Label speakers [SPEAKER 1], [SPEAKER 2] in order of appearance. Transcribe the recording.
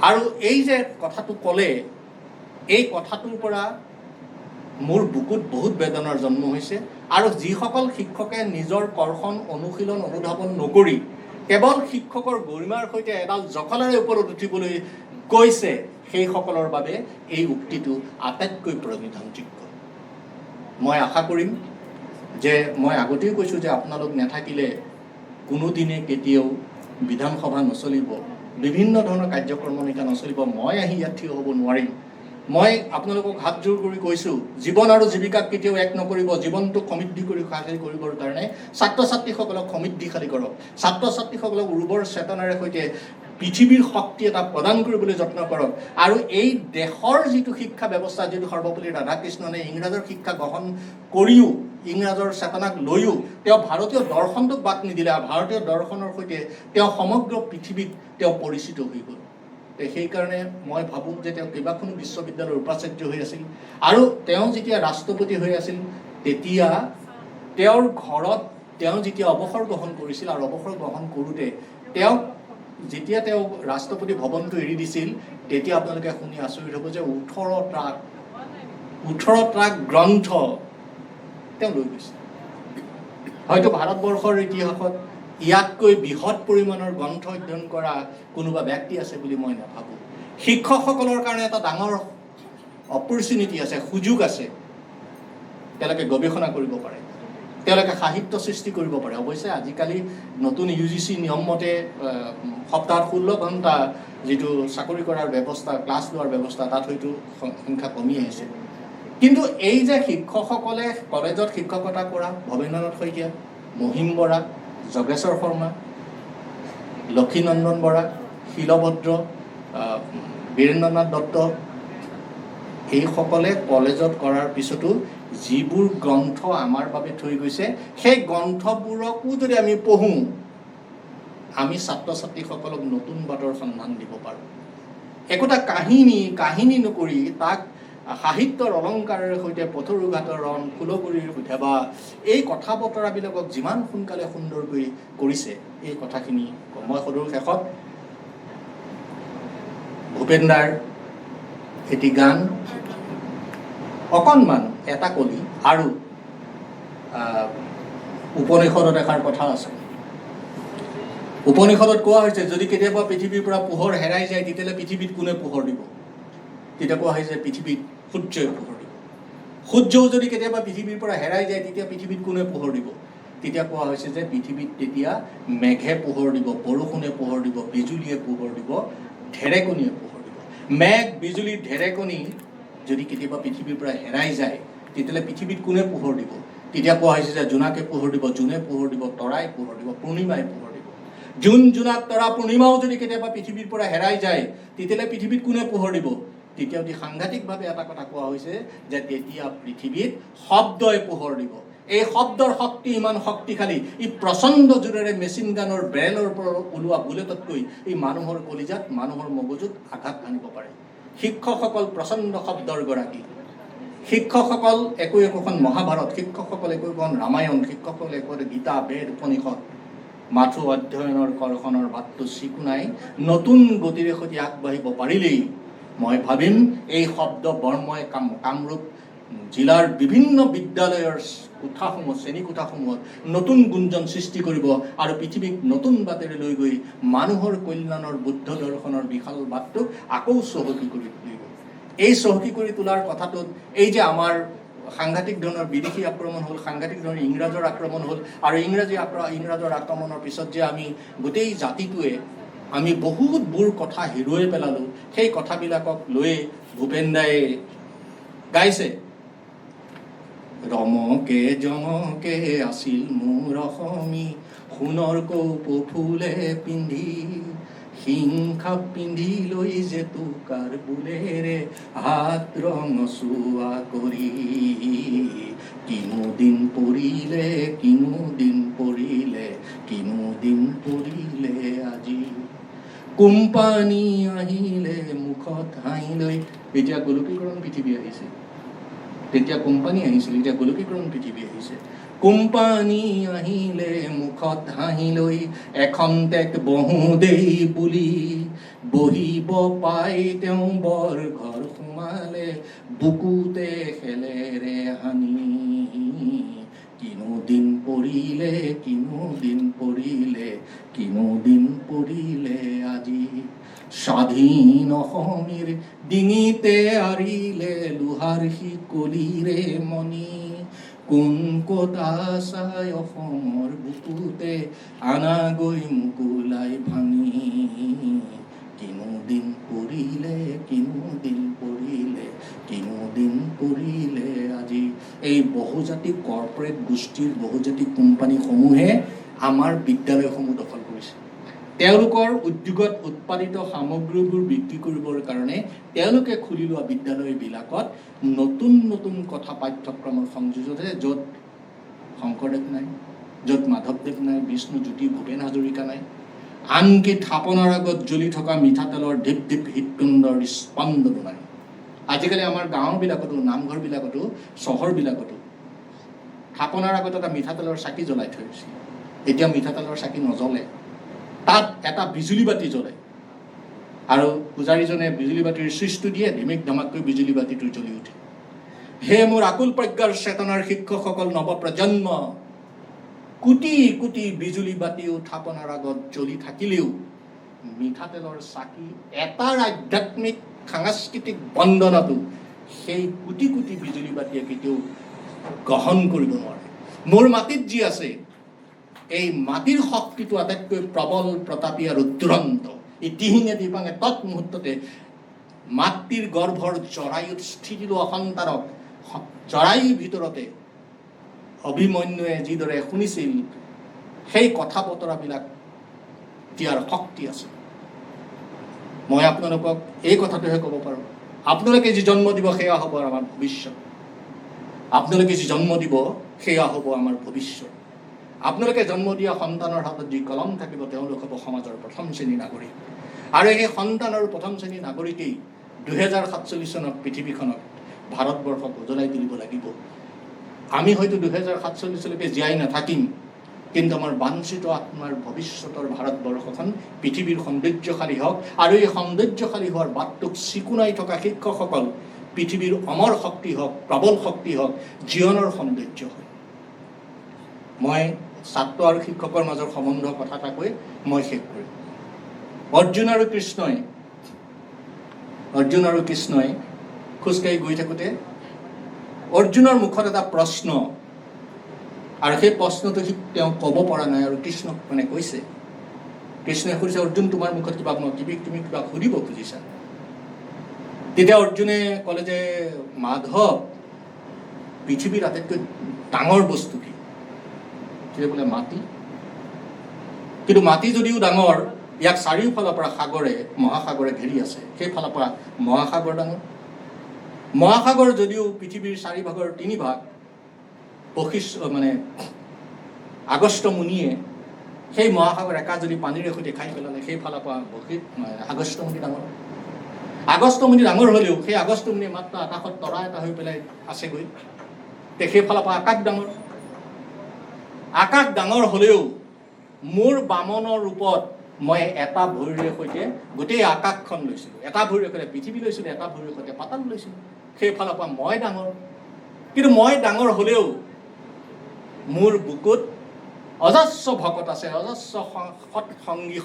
[SPEAKER 1] আৰু এই যে কথাটো ক'লে, এই কথাটোৰ পৰা মোৰ বুকুত বহুত বেদনাৰ জন্ম হৈছে। আৰু যিসকল শিক্ষকে নিজৰ কৰ্ষণ অনুশীলন অনুধাৱন নকৰি কেৱল শিক্ষকৰ গৰিমাৰ সৈতে এডাল জখলাৰে ওপৰত উঠিবলৈ কৈছে, সেইসকলৰ বাবে এই উক্তিটো আটাইতকৈ প্ৰণিধানযোগ্য। মই আশা কৰিম যে, মই আগতেই কৈছোঁ যে আপোনালোক নাথাকিলে কোনোদিনে কেতিয়াও বিধানসভা নচলিব, বিভিন্ন ধৰণৰ কাৰ্যক্ৰমণিকা নচলিব, মই আহি ইয়াত থিয় হ'ব নোৱাৰিম। মই আপোনালোকক হাত জোৰ কৰি কৈছোঁ, জীৱন আৰু জীৱিকাক কেতিয়াও এক নকৰিব। জীৱনটোক সমৃদ্ধি কৰি সাহায্য কৰিবৰ কাৰণে ছাত্ৰ ছাত্ৰীসকলক সমৃদ্ধিশালী কৰক, ছাত্ৰ ছাত্ৰীসকলক উৰ্বৰ চেতনাৰে সৈতে পৃথিৱীৰ শক্তি এটা প্ৰদান কৰিবলৈ যত্ন কৰক। আৰু এই দেশৰ যিটো শিক্ষা ব্যৱস্থা, যিটো সৰ্বপল্লী ৰাধাকৃষ্ণনে ইংৰাজৰ শিক্ষা গ্ৰহণ কৰিও, ইংৰাজৰ চেতনাক লৈও তেওঁ ভাৰতীয় দৰ্শনটোক বাদ নিদিলে, আৰু ভাৰতীয় দৰ্শনৰ সৈতে তেওঁ সমগ্ৰ পৃথিৱীত তেওঁ পৰিচিত হৈ গ'ল। সেইকাৰণে মই ভাবোঁ যে তেওঁ কেইবাখনো বিশ্ববিদ্যালয়ৰ উপাচাৰ্য হৈ আছিল। আৰু তেওঁ যেতিয়া ৰাষ্ট্ৰপতি হৈ আছিল, তেতিয়া তেওঁৰ ঘৰত তেওঁ যেতিয়া অৱসৰ গ্ৰহণ কৰিছিল, আৰু অৱসৰ গ্ৰহণ কৰোঁতে তেওঁ যেতিয়া তেওঁ ৰাষ্ট্ৰপতি ভৱনটো এৰি দিছিল, তেতিয়া আপোনালোকে শুনি আচৰিত হ'ব যে 18 ট্ৰাক গ্ৰন্থ তেওঁ লৈ গৈছিল। হয়তো ভাৰতবৰ্ষৰ ইতিহাসত ইয়াতকৈ বৃহৎ পৰিমাণৰ গ্ৰন্থ অধ্যয়ন কৰা কোনোবা ব্যক্তি আছে বুলি মই নাভাবোঁ। শিক্ষকসকলৰ কাৰণে এটা ডাঙৰ অপৰচুনিটি আছে, সুযোগ আছে। তেওঁলোকে গৱেষণা কৰিব পাৰে, তেওঁলোকে সাহিত্য সৃষ্টি কৰিব পাৰে। অৱশ্যে আজিকালি নতুন UGC নিয়ম মতে সপ্তাহত 16 ঘণ্টা যিটো চাকৰি কৰাৰ ব্যৱস্থা, ক্লাছ লোৱাৰ ব্যৱস্থা, তাত হয়তো সংখ্যা কমি আহিছে। কিন্তু এই যে শিক্ষকসকলে কলেজত শিক্ষকতা কৰা ভৱেন্দ্ৰনাথ শইকীয়া, মহিম বৰা, যোগেশ্বৰ শৰ্মা, লক্ষীনন্দন বৰা, শিলভদ্ৰ, বীৰেন্দ্ৰনাথ দত্ত, এইসকলে কলেজত কৰাৰ পিছতো যিবোৰ গ্ৰন্থ আমাৰ বাবে থৈ গৈছে, সেই গ্ৰন্থবোৰকো যদি আমি পঢ়োঁ, আমি ছাত্ৰ ছাত্ৰীসকলক নতুন বাটৰ সন্ধান দিব পাৰোঁ। একোটা কাহিনী নকৰি তাক সাহিত্যৰ অলংকাৰৰ সৈতে পথৰুঘাটৰ ৰণ, ফুলগুৰিৰ সৈতে বা এই কথা বতৰাবিলাকক যিমান সোনকালে সুন্দৰকৈ কৰিছে, এই কথাখিনি মই সদৌ শেষত ভূপেন দাৰ এটি গান অকণমান এটা কলি আৰু উপনিষদত এষাৰ কথা আছে। উপনিষদত কোৱা হৈছে, যদি কেতিয়াবা পৃথিৱীৰ পৰা পোহৰ হেৰাই যায়, তেতিয়াহ'লে পৃথিৱীত কোনে পোহৰ দিব? তেতিয়া কোৱা হৈছে পৃথিৱীত সূৰ্যই পোহৰ দিব। সূৰ্যও যদি কেতিয়াবা পৃথিৱীৰ পৰা হেৰাই যায়, তেতিয়া পৃথিৱীত কোনে পোহৰ দিব? তেতিয়া কোৱা হৈছে যে পৃথিৱীত তেতিয়া মেঘে পোহৰ দিব, বৰষুণে পোহৰ দিব, বিজুলীয়ে পোহৰ দিব, ঢেৰেকণীয়ে পোহৰ দিব। মেঘ, বিজুলী, ঢেৰেকণী যদি কেতিয়াবা পৃথিৱীৰ পৰা হেৰাই যায়, তেতিয়াহ'লে পৃথিৱীত কোনে পোহৰ দিব? তেতিয়া কোৱা হৈছে যে জোনাকে পোহৰ দিব, জোনে পোহৰ দিব, তৰাই পোহৰ দিব, পূৰ্ণিমাই পোহৰ দিব। জোন, জোনাক, তৰা, পূৰ্ণিমাও যদি কেতিয়াবা পৃথিৱীৰ পৰা হেৰাই যায়, তেতিয়াহ'লে পৃথিৱীত কোনে পোহৰ দিব? তেতিয়া অতি সাংঘাতিকভাৱে এটা কথা কোৱা হৈছে যে তেতিয়া পৃথিৱীত শব্দই পোহৰ দিব। এই শব্দৰ শক্তি ইমান শক্তিশালী, ই প্ৰচণ্ড জোৰেৰে মেচিন গানৰ বেৰেলৰ পৰা ওলোৱা বুলেটতকৈ এই মানুহৰ কলিজাত, মানুহৰ মগজুত আঘাত আনিব পাৰে। শিক্ষকসকল প্ৰচণ্ড শব্দৰ গৰাকী। শিক্ষকসকল একোখন মহাভাৰত, শিক্ষকসকল একোখন ৰামায়ণ, শিক্ষকসকল একোখন গীতা, বেদ, উপনিষদ। মাথো অধ্যয়নৰ কৰ্ষণৰ বাটটো চিকুণাই নতুন গতিৰে সৈতে আগবাঢ়িব পাৰিলেই মই ভাবিম এই শব্দ বৰ্ময় কামৰূপ জিলাৰ বিভিন্ন বিদ্যালয়ৰ কোঠাসমূহ, শ্ৰেণী কোঠাসমূহত নতুন গুঞ্জন সৃষ্টি কৰিব আৰু পৃথিৱীক নতুন বাটেৰে লৈ গৈ মানুহৰ কল্যাণৰ বুদ্ধ দৰ্শনৰ বিশাল বাটটোক আকৌ চহকী কৰি তুলিব। এই চহকী কৰি তোলাৰ কথাটোত এই যে আমাৰ সাংঘাতিক ধৰণৰ বিদেশী আক্ৰমণ হ'ল, সাংঘাতিক ধৰণৰ ইংৰাজৰ আক্ৰমণ হ'ল, আৰু ইংৰাজৰ আক্ৰমণৰ পিছত যে আমি গোটেই জাতিটোৱে আমি বহুতবোৰ কথা হেৰুৱাই পেলালোঁ, সেই কথাবিলাকক লৈয়ে ভূপেন দায়ে গাইছে, ৰমকে জমকে আছিল মোৰ অসমী, সোণৰ কৌপ ফুলে পিন্ধি, সিংহা পিন্ধি লৈ জেতুকাৰ বোলেৰে হাত ৰঙচুৱা কৰি, কিনো দিন পৰিলে, কিনো দিন পৰিলে, কিনো দিন পৰিলে আজি, কোম্পানী আহিলে মুখত হাঁহি লৈ। এতিয়া গোলকীকৰণ পৃথিৱী আহিছে, তেতিয়া কোম্পানী আহিছিল, এতিয়া গোলকীকৰণ পৃথিৱী আহিছে। কোম্পানী আহিলে মুখত হাঁহি লৈ, এখন টেক বহো দেই বুলি, বহিব পাই তেওঁ বৰ ঘৰ সোমালে বুকুতে খেলেৰে হানি কিনো দিন পৰিলে আজি স্বাধীন অসমীৰ ডিঙিতে আৰিলে লোহাৰ শিকলিৰে মণি কোন কটা চাই অসমৰ বুকুতে আনাগৈ মুকুলাই ভাঙি কিনো দিন পৰিলে আজি এই বহুজাতিক কৰ্পৰেট গোষ্ঠীৰ বহুজাতিক কোম্পানীসমূহে আমাৰ বিদ্যালয়সমূহ দখল কৰিছে তেওঁলোকৰ উদ্যোগত উৎপাদিত সামগ্ৰীবোৰ বিক্ৰী কৰিবৰ কাৰণে তেওঁলোকে খুলি লোৱা বিদ্যালয়বিলাকত নতুন নতুন কথা পাঠ্যক্ৰমৰ সংযোজন আছে য'ত শংকৰদেৱ নাই য'ত মাধৱদেৱ নাই বিষ্ণুজ্যোতি ভূপেন হাজৰিকা নাই আনকি থাপনাৰ আগত জ্বলি থকা মিঠাতেলৰ ঢিপ ঢিপ হৃদপিণ্ডৰ স্পন্দনো নাই আজিকালি আমাৰ গাঁওবিলাকতো নামঘৰবিলাকতো চহৰবিলাকতো থাপনাৰ আগত এটা মিঠাতেলৰ চাকি জ্বলাই থৈ দিছে এতিয়া মিঠাতেলৰ চাকি নজ্বলে তাত এটা বিজুলী বাতি জ্বলে আৰু পূজাৰীজনে বিজুলী বাতিৰ ছুইচটো দিয়ে ধিমিক ধমাককৈ বিজুলী বাতিটো জ্বলি উঠে হে মোৰ আকুল প্ৰজ্ঞাৰ চেতনাৰ শিক্ষকসকল নৱপ্ৰজন্ম কোটি কোটি বিজুলী বাতি উত্থাপনাৰ আগত জ্বলি থাকিলেও মিঠাতেলৰ চাকি এটাৰ আধ্যাত্মিক সাংস্কৃতিক বন্দনাটো সেই কোটি কোটি বিজুলী বাতিয়ে কেতিয়াও গ্ৰহণ কৰিব নোৱাৰে মোৰ মাটিত যি আছে এই মাটিৰ শক্তিটো আটাইতকৈ প্ৰবল প্ৰতাপী আৰু দুৰন্ত ইতিহিঙে দিপাঙে তৎমুহূৰ্ততে মাতৃৰ গৰ্ভৰ জৰায়ুত স্থিতি লোৱা সন্তানক জৰায়ুৰ ভিতৰতে অভিমন্যুৱে যিদৰে শুনিছিল সেই কথা বতৰাবিলাক দিয়াৰ শক্তি আছে মই আপোনালোকক এই কথাটোহে ক'ব পাৰোঁ আপোনালোকে যি জন্ম দিব সেয়া হ'ব আমাৰ ভৱিষ্যত আপোনালোকে যি জন্ম দিব সেয়া হ'ব আমাৰ ভৱিষ্যত আপোনালোকে জন্ম দিয়া সন্তানৰ হাতত যি কলম থাকিব তেওঁলোক হ'ব সমাজৰ প্ৰথম শ্ৰেণীৰ নাগৰিক আৰু এই সন্তান আৰু প্ৰথম শ্ৰেণীৰ নাগৰিকেই 2047 চনত পৃথিৱীখনক ভাৰতবৰ্ষক বদলাই তুলিব লাগিব আমি হয়তো 2047 জীয়াই নাথাকিম কিন্তু আমাৰ বাঞ্ছিত আত্মাৰ ভৱিষ্যতৰ ভাৰতবৰ্ষখন পৃথিৱীৰ সৌন্দৰ্যশালী হওক আৰু এই সৌন্দৰ্যশালী হোৱাৰ বাটটোক চিকুণাই থকা শিক্ষকসকল পৃথিৱীৰ অমৰ শক্তি হওক প্ৰবল শক্তি হওক জীৱনৰ সৌন্দৰ্য হয় মই ছাত্ৰ আৰু শিক্ষকৰ মাজৰ সম্বন্ধ কথা এটা কৈ মই শেষ কৰিম অৰ্জুন আৰু কৃষ্ণই খোজকাঢ়ি গৈ থাকোঁতে অৰ্জুনৰ মুখত এটা প্ৰশ্ন আৰু সেই প্ৰশ্নটো তেওঁ ক'ব পৰা নাই আৰু কৃষ্ণক মানে কৈছে কৃষ্ণই সুধিছে অৰ্জুন তোমাৰ মুখত কিবা তুমি কিবা সুধিব খুজিছা তেতিয়া অৰ্জুনে ক'লে যে মাধৱ পৃথিৱীৰ আটাইতকৈ ডাঙৰ বস্তু কি তেতিয়া বোলে মাটি কিন্তু মাটি যদিও ডাঙৰ ইয়াক চাৰিওফালৰ পৰা মহাসাগৰে ঘেৰি আছে সেইফালৰ পৰা মহাসাগৰ ডাঙৰ মহাসাগৰ যদিও পৃথিৱীৰ 4 ভাগৰ 3 ভাগ আগষ্ট মুনিয়ে সেই মহাসাগৰ একা যদি পানীৰে সৈতে খাই পেলালে সেইফালৰ পৰা আগষ্টমুনি ডাঙৰ হ'লেও সেই আগষ্টমুনি মাত্ৰ আকাশত তৰা এটা হৈ পেলাই আছেগৈ সেইফালৰ পৰা আকাশ ডাঙৰ হ'লেও মোৰ বামনৰ ৰূপত মই এটা ভৰিৰে সৈতে গোটেই আকাশখন লৈছিলোঁ এটা ভৰিৰে সৈতে পৃথিৱী লৈছিলোঁ এটা ভৰিৰে সৈতে পাতাল লৈছিলোঁ সেইফালৰ পৰা মই ডাঙৰ কিন্তু মই ডাঙৰ হ'লেও মোৰ বুকুত অজস্ৰ ভকত আছে অজস্ৰ সৎ সংগী